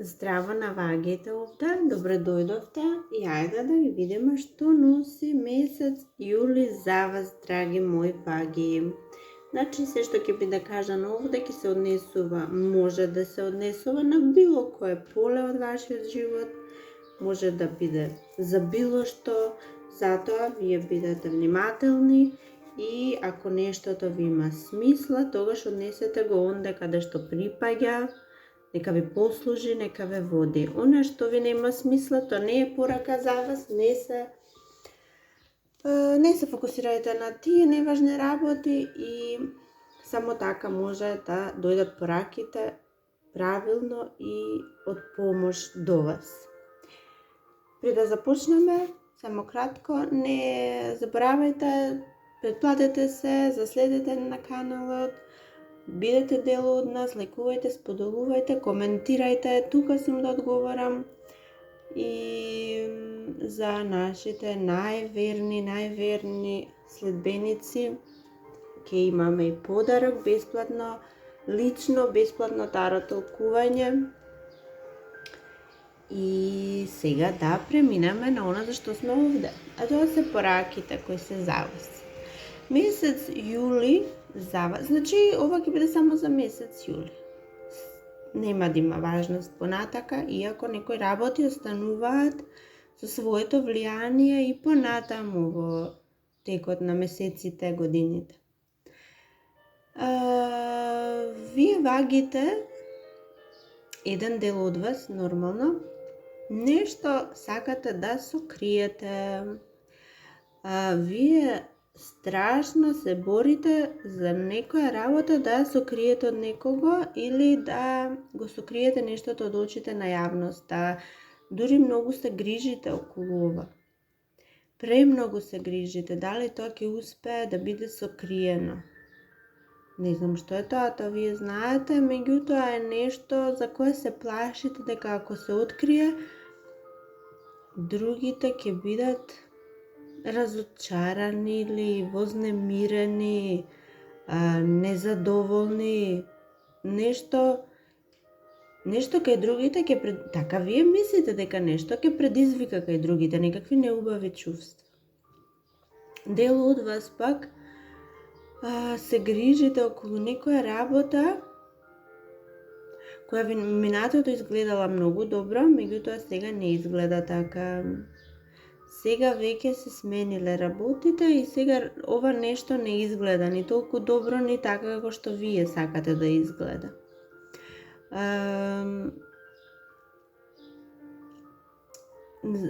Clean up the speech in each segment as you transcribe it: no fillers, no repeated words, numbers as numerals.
Здраво на вагите овде, добре дојдовте и ајде да ги видиме што носи месец јули за вас, драги мои ваги. Значи, се што ќе биде кажано овде ќе се однесува, може да се однесува на било кое поле од вашиот живот, може да биде за било што, затоа вие бидете внимателни и ако нештото ви има смисла, тогаш однесете го онде каде што припаѓа, нека ви послужи, нека ве води. Она што ви нема смисла, тоа не е порака за вас, не се фокусирајте на тие неважни работи и само така може да дојдат пораките правилно и од помош до вас. Пред да започнеме, само кратко, не заборавајте, претплатете се, заследете на каналот, бидете дел од нас, лајкувајте, споделувајте, коментирајте, тука сум да одговорам и за нашите најверни следбеници ќе имаме и подарок бесплатно, лично бесплатно таро толкување. И сега да преминеме на она за што сме овде, а тоа се пораките кои се за вас. Месец јули за вас, значи ова ќе биде само за месец јули. Нема да има важност понатака, иако некои работи остануваат со своето влијание и понатаму во текот на месеците, годините. Вие вагите, еден дел од вас, нормално, нешто сакате да сокриете. Вие страшно се борите за некоја работа да ја сокриете од некого или да го сокриете нештото од очите на јавноста. Дури многу се грижите околу ова. Премногу се грижите, дали тоа ќе успее да биде сокриено. Не знам што е тоа вие знаете, меѓутоа е нешто за кое се плашите дека ако се открие, другите ќе бидат разочарани или вознемирени, незадоволни, нешто кај другите така вие мислите дека нешто ќе предизвика кај другите, некакви неубави чувства. Дел од вас пак се грижите околу некоја работа која ви минатото изгледала многу добро, меѓутоа сега не изгледа така. Сега веќе се смениле работите и сега ова нешто не изгледа ни толку добро, ни така како што вие сакате да изгледа.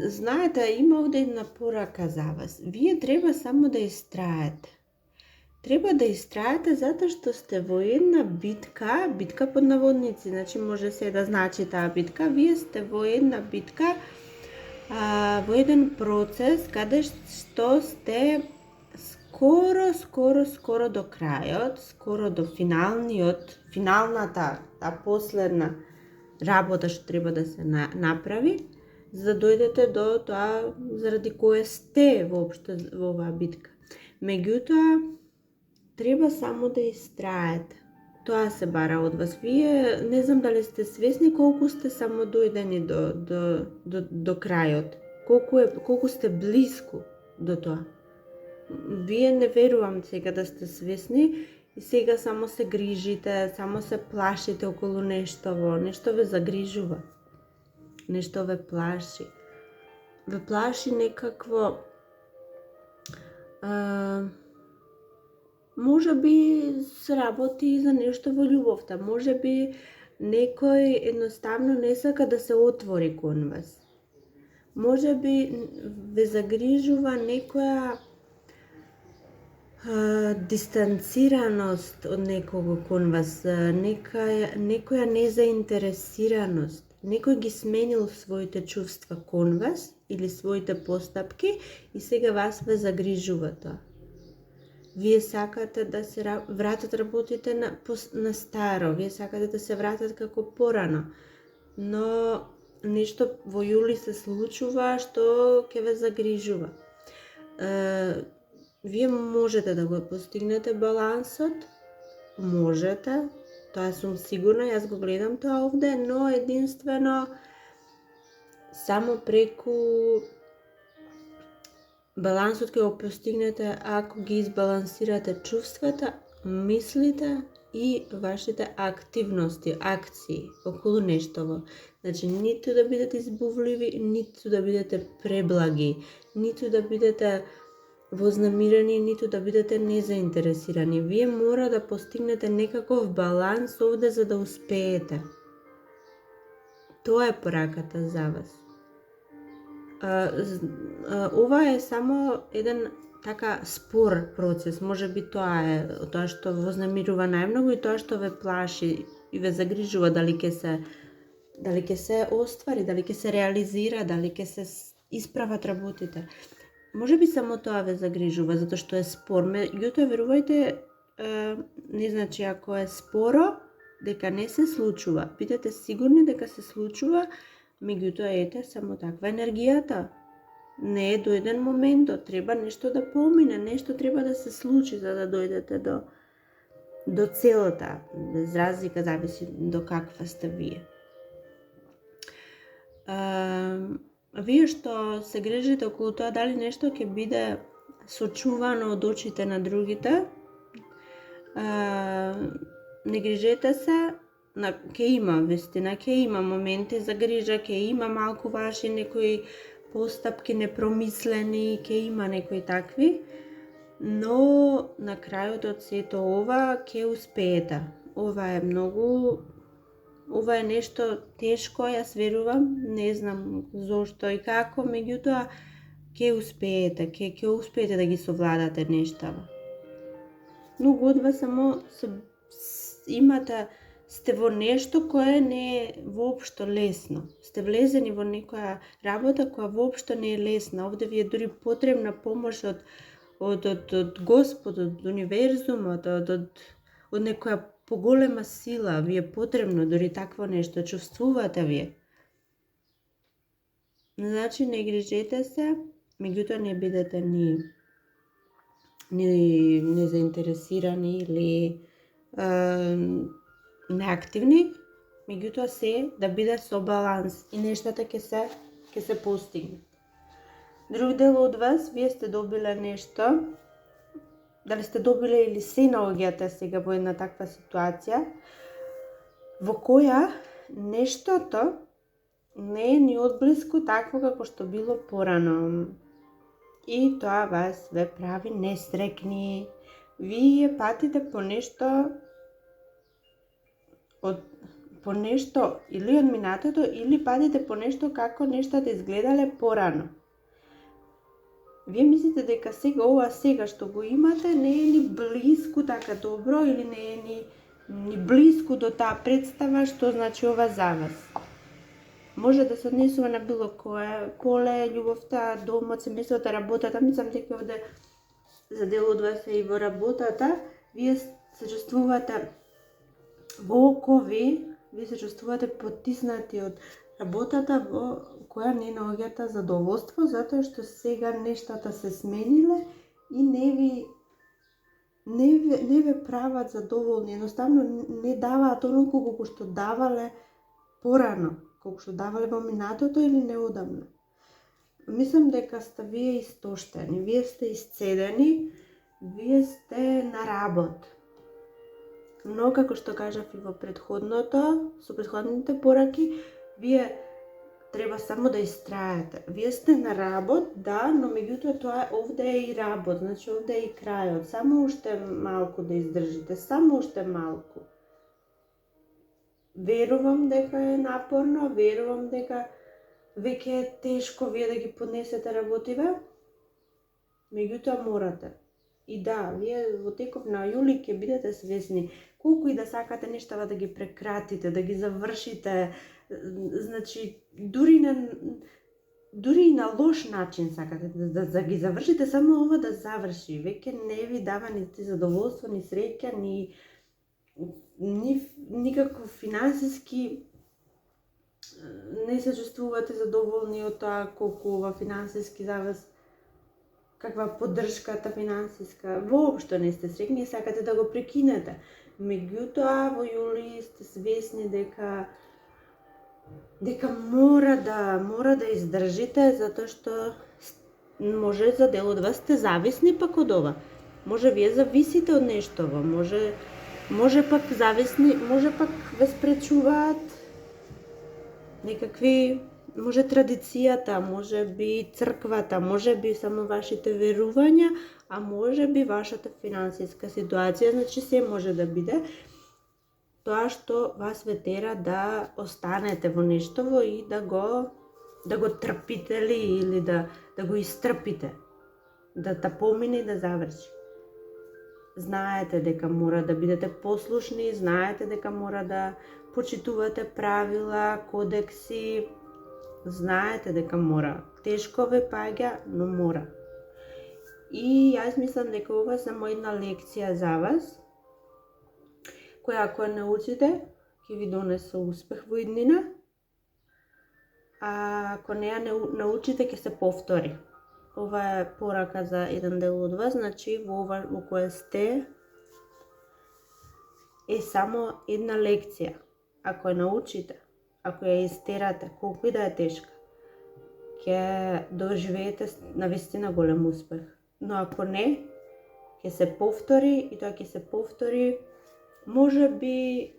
Знаете, има овде една порака за вас. Вие треба само да истраете. Треба да истраете затоа што сте во една битка под наводници, значи може се да значи таа битка, вие сте во една битка, во еден процес каде што сте скоро до крајот, скоро до финалната, последна работа што треба да се направи, за да дојдете до тоа заради кое сте воопшто во оваа битка. Меѓутоа, треба само да истраете. Тоа се бара од вас. Вие не знам дали сте свесни колку сте само дојдени до крајот. Колку сте блиску до тоа. Вие не верувам сега да сте свесни и сега само се грижите, само се плашите околу нешто ве загрижува. Нешто ве плаши. Ве плаши некакво може би се работи за нешто во љубовта, може би некој едноставно не сака да се отвори кон вас. Може би ве загрижува некоја дистанцираност од некого кон вас, некоја незаинтересираност. Некој ги сменил своите чувства кон вас или своите постапки и сега вас ве загрижува тоа. Вие сакате да се вратат работите на старо, вие сакате да се вратат како порано, но нешто во јули се случува што ќе ве загрижува. Вие можете да го постигнете балансот, можете, Тоа сум сигурна, јас го гледам тоа овде, но единствено само преку балансот ќе го постигнете ако ги избалансирате чувствата, мислите и вашите активности, акции околу нештово. Значи, ниту да бидете избувливи, ниту да бидете преблаги, ниту да бидете вознамирени, ниту да бидете незаинтересирани. Вие мора да постигнете некаков баланс овде за да успеете. Тоа е пораката за вас. Ова е само еден така спор процес. Може би тоа е тоа што вознамирува најмногу и тоа што ве плаши и ве загрижува дали ќе се оствари, дали ќе се реализира, дали ќе се исправат работите. Може би само тоа ве загрижува, затоа што е спор. Меѓутоа, верувајте, не значи ако е споро, дека не се случува. Бидете сигурни дека се случува, меѓутоа ете само таква енергијата. Не е дојден моментот, треба нешто да помине, нешто треба да се случи за да дојдете до целта. Без разлика, зависи до каква сте вие. Вие што се грижите околу тоа дали нешто ќе биде сочувано од очите на другите, не грижете се, ќе има вистина, ќе има моменти за грижа, ќе има малку ваши некои постапки непромислени, ќе има некои такви, но на крајот од сето ова ќе успеете. Ова е нешто тешко, јас верувам, не знам зошто и како, меѓутоа ќе успеете, ќе успеете да ги совладате нештава. Многу од вас само сте во нешто кое не е воопшто лесно. Сте влезени во некоја работа која воопшто не е лесна. Овде ви е дури потребна помош од Господ, од универзумот, од некоја поголема сила. Ви е потребно дури такво нешто. Чувствувате вие. Значи, не грижете се, меѓутоа не бидете ни незаинтересирани или неактивни, меѓутоа се да биде со баланс и нештата ќе се постигнат. Друг дел од вас, вие сте добиле нешто, дали сте добиле или се наоѓате сега во една таква ситуација, во која нештото не е ни одблиску такво како што било порано. И тоа вас ве прави несрекни. Вие патите по нешто или од минатото, или патите по нешто како нештата изгледале порано. Вие мислите дека сега што го имате не е ни блиску така добро или не е ни блиску до таа представа што значи ова за вас. Може да се однесува на било кое поле, љубовта, домот, семејството, работата. Мислам дека овде за дел од вас е и во работата. Вие се чувствувате во окови, вие се чувствувате потиснати од работата во која не наоѓате задоволство, затоа што сега нештата се смениле и не ве прават задоволни. Едноставно не даваат онолку колку што давале порано, колку што давале во минатото или неодамна. Мислам дека сте вие истоштени, вие сте исцедени, вие сте на работ. Но, како што кажав и во со претходните пораки, вие треба само да истраете. Вие сте на работ, да, но меѓутоа тоа овде е и работ, значи овде е и крајот. Само уште малку да издржите, само уште малку. Верувам дека е напорно, верувам дека веќе е тешко вие да ги поднесете работиве, меѓутоа морате. И да, вие во теков на јули ќе бидете свесни, колку и да сакате нештава да ги прекратите, да ги завршите, значи дури и на лош начин сакате да ги завршите, само ова да заврши. Веќе не ви дава ни задоволство, ни среќа, ни никаков финансиски не се чувствувате задоволни од тоа колку ова финансиски за вас, каква поддршката финансиска, воопшто не сте среќни и сакате да го прекинете. Меѓутоа, во јули сте свесни дека мора да издржите, затоа што може за дел од вас сте зависни пак од ова. Може вие зависите од нештово, може пак зависни, може пак ве спречуваат некакви, може традицијата, може би црквата, може би само вашите верувања, а може би вашата финансиска ситуација, значи се може да биде тоа што вас ве тера да останете во нештово и да го трпите или да го истрпите, да помине и да заврши. Знаете дека мора да бидете послушни, знаете дека мора да почитувате правила, кодекси, знаете дека мора. Тешко ве паѓа, но мора. И јас мислам дека ова е само една лекција за вас, која ако ја научите, ќе ви донесе успех во иднина, а ако не ја научите, ќе се повтори. Ова е порака за еден дел од вас, значи во ова во кое сте е само една лекција. Ако ја научите, ако ја истерате, колку и да е тешка, ќе доживеете навистина голем успех. Но ако не, ќе се повтори и тоа ќе се повтори може би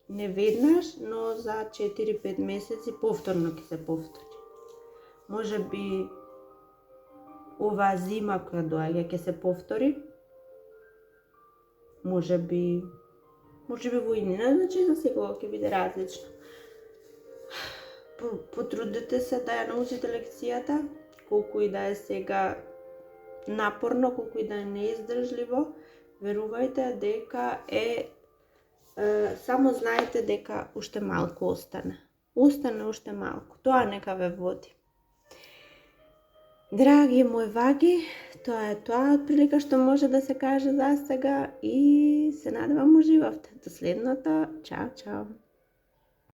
не веднаш, но за 4-5 месеци повторно ќе се повтори. Може би оваа зима која доаѓа ќе се повтори. Може би во иднина, значи за секоја ќе биде различно. Потрудете се да ја научите лекцијата, колку и да е сега напорно, колку и да е неиздржливо, верувајте дека само знаете дека уште малку остане. Остане уште малку. Тоа нека ве води. Драги мои ваги, тоа е тоа отприлика што може да се каже за сега и се надевам уживавте. До следното. Чао, чао.